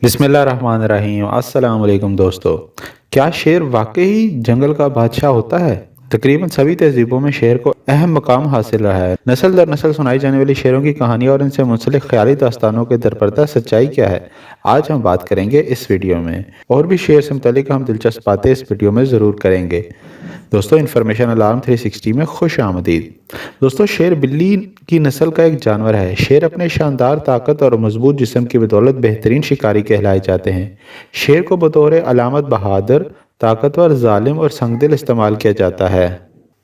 बिस्मिल्लाह रहमान रहीम। अस्सलाम वालेकुम दोस्तों। क्या शेर वाकई जंगल का बादशाह होता है? तकरीबन सभी तहजीबों में शेर को अहम मकाम हासिल रहा है। नस्ल दर नस्ल सुनाई जाने वाली शेरों की कहानियां और इनसे मुंसलिक ख्याली दास्तानों के दरपरदा सच्चाई क्या है, आज हम बात करेंगे इस वीडियो में। और भी शेर से मुतल्लिक हम दिलचस्प बातें इस वीडियो में ज़रूर करेंगे। दोस्तों, इन्फॉर्मेशन अलार्म 360 में खुश आमदीद। दोस्तों, शेर बिल्ली की नस्ल का एक जानवर है। शेर अपने शानदार ताकत और मजबूत जिस्म की बदौलत बेहतरीन शिकारी कहलाए जाते हैं। शेर को बतौर अलामत बहादुर, ताकतवर, जालिम और संगदिल इस्तेमाल किया जाता है।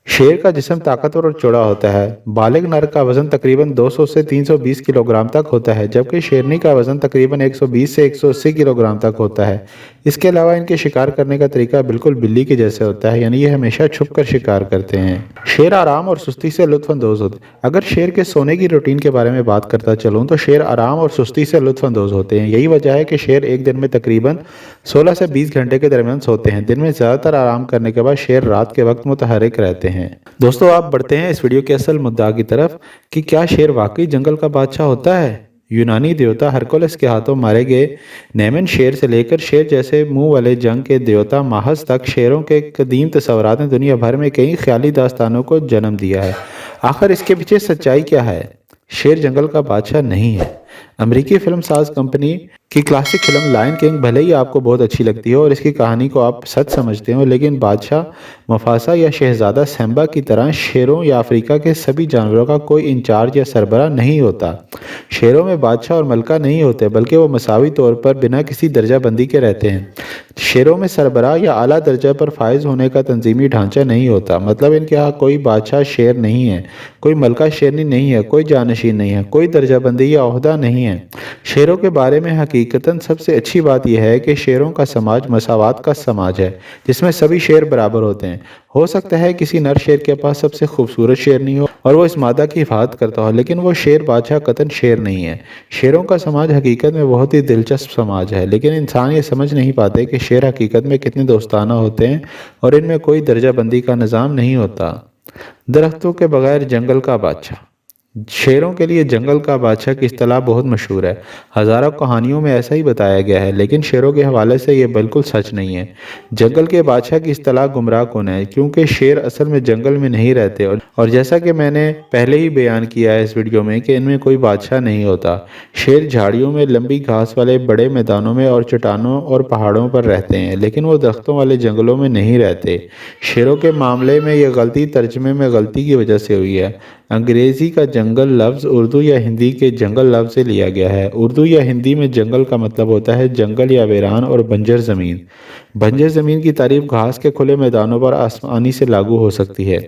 शेर का जिस्म ताकतवर और चौड़ा होता है। बालिग नर का वजन तकरीबन 200 से 320 किलोग्राम तक होता है, जबकि शेरनी का वजन तकरीबन 120 से 180 किलोग्राम तक होता है। इसके अलावा इनके शिकार करने का तरीका बिल्कुल बिल्ली के जैसे होता है, यानी ये हमेशा छुपकर शिकार करते हैं। शेर आराम और सुस्ती से लुत्फानंदोज होते हैं। अगर शेर के सोने की रूटीन के बारे में बात करता चलूँ तो शेर आराम और सुस्ती से लुत्फानंदोज होते हैं। यही वजह है कि शेर एक दिन में तकरीबन 16 से 20 घंटे के दरमियान सोते हैं। दिन में ज़्यादातर आराम करने के बाद शेर रात के वक्त मुतहरिक रहते हैं। दोस्तों, आप बढ़ते हैं इस वीडियो के असल मुद्दा की तरफ कि क्या शेर वाकई जंगल का बादशाह होता है। यूनानी देवता हरकुलस के हाथों मारे गए नेमन शेर से लेकर शेर जैसे मुंह वाले जंग के देवता माहस तक शेरों के कदीम तस्वुरात ने दुनिया भर में कई ख्याली दास्तानों को जन्म दिया है। आखिर इसके पीछे सच्चाई क्या है? शेर जंगल का बादशाह नहीं है। अमेरिकी फिल्म साज कंपनी की क्लासिक फिल्म लायन किंग भले ही आपको बहुत अच्छी लगती हो और इसकी कहानी को आप सच समझते हो, लेकिन बादशाह मुफासा या शहजादा सिम्बा की तरह शेरों या अफ्रीका के सभी जानवरों का कोई इंचार्ज या सरबराह नहीं होता। शेरों में बादशाह और मलका नहीं होते, बल्कि वो मसावी तौर पर बिना किसी दर्जा बंदी के रहते हैं। शेरों में सरबराह या आला दर्जा पर फायज होने का तंजीमी ढांचा नहीं होता। मतलब इनके यहाँ कोई बादशाह शेर नहीं है, कोई मलका शेरनी नहीं है, कोई जानशीन नहीं है, कोई दर्जा बंदी या ओहदा नहीं है। शेरों के बारे में हकीकतन सबसे अच्छी बात यह है कि शेरों का समाज मसावात का समाज है, जिसमें सभी शेर बराबर होते हैं। हो सकता है किसी नर शेर के पास सबसे खूबसूरत शेरनी हो और वो इस मादा की हिफाजत करता हो, लेकिन वो शेर बादशाह कतन शेर नहीं है। शेरों का समाज हकीकत में बहुत ही दिलचस्प समाज है, लेकिन इंसान ये समझ नहीं पाते कि शेर हकीकत में कितने दोस्ताना होते हैं और इनमें कोई दर्जा बंदी का निज़ाम नहीं होता। दरख्तों के बगैर जंगल का बादशाह। शेरों के लिए जंगल का बादशाह की इस्तिलाह बहुत मशहूर है। हज़ारों कहानियों में ऐसा ही बताया गया है, लेकिन शेरों के हवाले से ये बिल्कुल सच नहीं है। जंगल के बादशाह की इस्तिलाह गुमराह कौन है, क्योंकि शेर असल में जंगल में नहीं रहते और जैसा कि मैंने पहले ही बयान किया है इस वीडियो में कि इनमें कोई बादशाह नहीं होता। शेर झाड़ियों में, लंबी घास वाले बड़े मैदानों में और चट्टानों और पहाड़ों पर रहते हैं, लेकिन वो दरख्तों वाले जंगलों में नहीं रहते। शेरों के मामले में यह गलती तर्जमे में गलती की वजह से हुई है। अंग्रेज़ी का जंगल लफ्ज़ उर्दू या हिंदी के जंगल लफ्ज़ से लिया गया है। उर्दू या हिंदी में जंगल का मतलब होता है जंगल या वीरान और बंजर ज़मीन। बंजर ज़मीन की तारीफ घास के खुले मैदानों पर आसानी से लागू हो सकती है।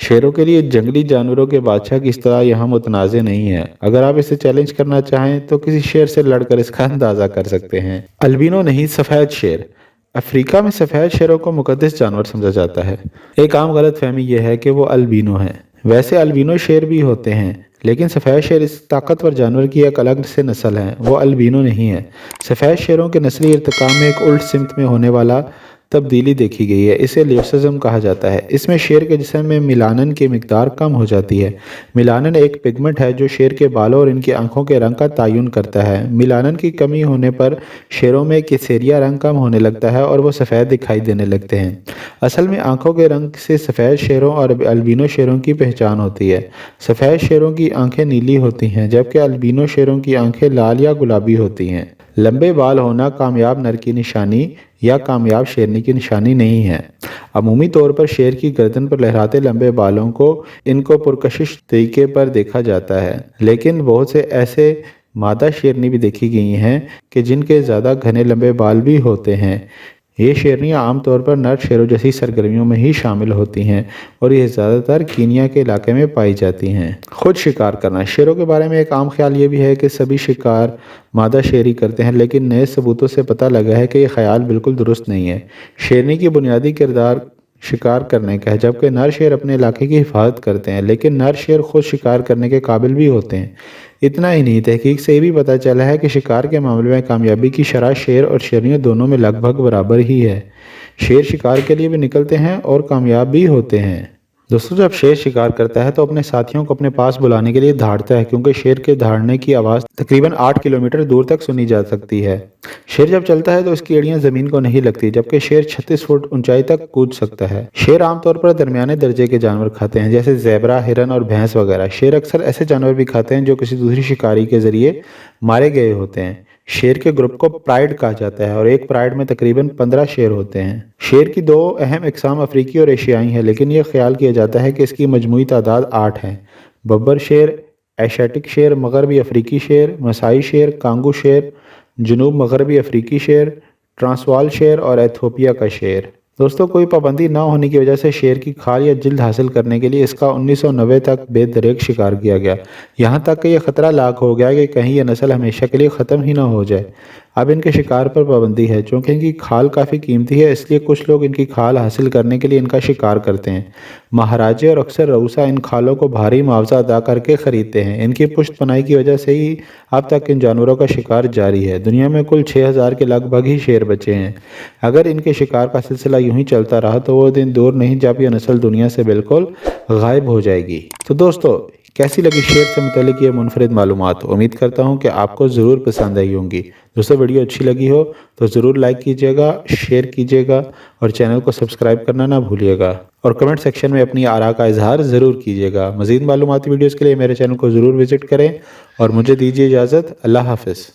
शेरों के लिए जंगली जानवरों के बादशाह की इस्तिलाह यहाँ मुतनाज़ नहीं है। अगर आप इसे चैलेंज करना चाहें तो किसी शेर से लड़कर इसका अंदाज़ा कर सकते हैं। अल्बिनो नहीं, सफ़ेद शेर। अफ्रीका में सफ़ेद शेरों को मुकद्दस जानवर समझा जाता है। एक आम गलत फहमी यह है कि वो अल्बिनो है। वैसे अल्बिनो शेर भी होते हैं, लेकिन सफ़ेद शेर इस ताकतवर जानवर की एक अलग से नस्ल है। वो अल्बिनो नहीं है। सफ़ेद शेरों के नस्ली इर्तिकाम में एक उल्ट सिमत में होने वाला तब्दीली देखी गई है। इसे ल्यूसिज्म कहा जाता है। इसमें शेर के जिस्म में मिलानन की मिकदार कम हो जाती है। मिलानन एक पिगमेंट है जो शेर के बालों और इनकी आंखों के रंग का तयन करता है। मिलानन की कमी होने पर शेरों में केसरिया रंग कम होने लगता है और वो सफ़ेद दिखाई देने लगते हैं। असल में आंखों के रंग से सफ़ेद शेरों और अल्बिनो शेरों की पहचान होती है। सफ़ेद शेरों की आंखें नीली होती हैं, जबकि अल्बिनो शेरों की आंखें लाल या गुलाबी होती हैं। लंबे बाल होना कामयाब नर की निशानी या कामयाब शेरनी की निशानी नहीं है। अमूमी तौर पर शेर की गर्दन पर लहराते लंबे बालों को इनको पुरकशिश तरीके पर देखा जाता है, लेकिन बहुत से ऐसे मादा शेरनी भी देखी गई हैं कि जिनके ज़्यादा घने लंबे बाल भी होते हैं। ये शेरनियाँ आमतौर पर नर शेरों जैसी सरगर्मियों में ही शामिल होती हैं और ये ज़्यादातर कीनिया के इलाके में पाई जाती हैं। खुद शिकार करना। शेरों के बारे में एक आम ख्याल ये भी है कि सभी शिकार मादा शेर ही करते हैं, लेकिन नए सबूतों से पता लगा है कि ये ख्याल बिल्कुल दुरुस्त नहीं है। शेरनी की बुनियादी किरदार शिकार करने का है, जबकि नर शेर अपने इलाके की हिफाजत करते हैं, लेकिन नर शेर खुद शिकार करने के काबिल भी होते हैं। इतना ही नहीं, तहकीक से भी पता चला है कि शिकार के मामले में कामयाबी की शरह शेर और शेरनियों दोनों में लगभग बराबर ही है। शेर शिकार के लिए भी निकलते हैं और कामयाब भी होते हैं। दोस्तों जब शेर शिकार करता है तो अपने साथियों को अपने पास बुलाने के लिए दहाड़ता है, क्योंकि शेर के दहाड़ने की आवाज़ तकरीबन 8 किलोमीटर दूर तक सुनी जा सकती है। शेर जब चलता है तो इसकी एड़ियां ज़मीन को नहीं लगती, जबकि शेर 36 फुट ऊंचाई तक कूद सकता है। शेर आमतौर पर दरमियाने दर्जे के जानवर खाते हैं, जैसे ज़ेबरा, हिरन और भैंस वगैरह। शेर अक्सर ऐसे जानवर भी खाते हैं जो किसी दूसरी शिकारी के जरिए मारे गए होते हैं। शेर के ग्रुप को प्राइड कहा जाता है और एक प्राइड में तकरीबन 15 शेर होते हैं। शेर की दो अहम इकसाम अफ्रीकी और एशियाई हैं, लेकिन यह ख्याल किया जाता है कि इसकी मजमूई तादाद 8 है। बब्बर शेर, एशियाटिक शेर, मगरबी अफ्रीकी शेर, मसाई शेर, कांगू शेर, जनूब मगरबी अफ्रीकी शेर, ट्रांसवाल शेर और एथोपिया का शेर। दोस्तों कोई पाबंदी ना होने की वजह से शेर की खाल या जिल्द हासिल करने के लिए इसका 1990 तक बेदरेक शिकार किया गया। यहाँ तक कि यह खतरा लाक हो गया कि कहीं यह नस्ल हमेशा के लिए ख़त्म ही ना हो जाए। अब इनके शिकार पर पाबंदी है। चूँकि इनकी खाल काफ़ी कीमती है, इसलिए कुछ लोग इनकी खाल हासिल करने के लिए इनका शिकार करते हैं। महाराजे और अक्सर रऊसा इन खालों को भारी मुआवजा अदा करके ख़रीदते हैं। इनकी पुश्त पनाही की वजह से ही अब तक इन जानवरों का शिकार जारी है। दुनिया में कुल 6000 के लगभग ही शेर बचे हैं। अगर इनके शिकार का सिलसिला यूं ही चलता रहा तो वो दिन दूर नहीं जब यह नस्ल दुनिया से बिल्कुल गायब हो जाएगी। तो दोस्तों कैसी लगी शेर से मुतल्लिक ये मुनफरिद मालूमात? उम्मीद करता हूँ कि आपको ज़रूर पसंद आई होंगी। दोस्तों वीडियो अच्छी लगी हो तो ज़रूर लाइक कीजिएगा, शेयर कीजिएगा और चैनल को सब्सक्राइब करना ना भूलिएगा। और कमेंट सेक्शन में अपनी आरा का इजहार ज़रूर कीजिएगा। मज़ीद मालूमाती वीडियोज़ के लिए मेरे चैनल को ज़रूर विज़िट करें और मुझे दीजिए इजाज़त। अल्लाह हाफ़िज़।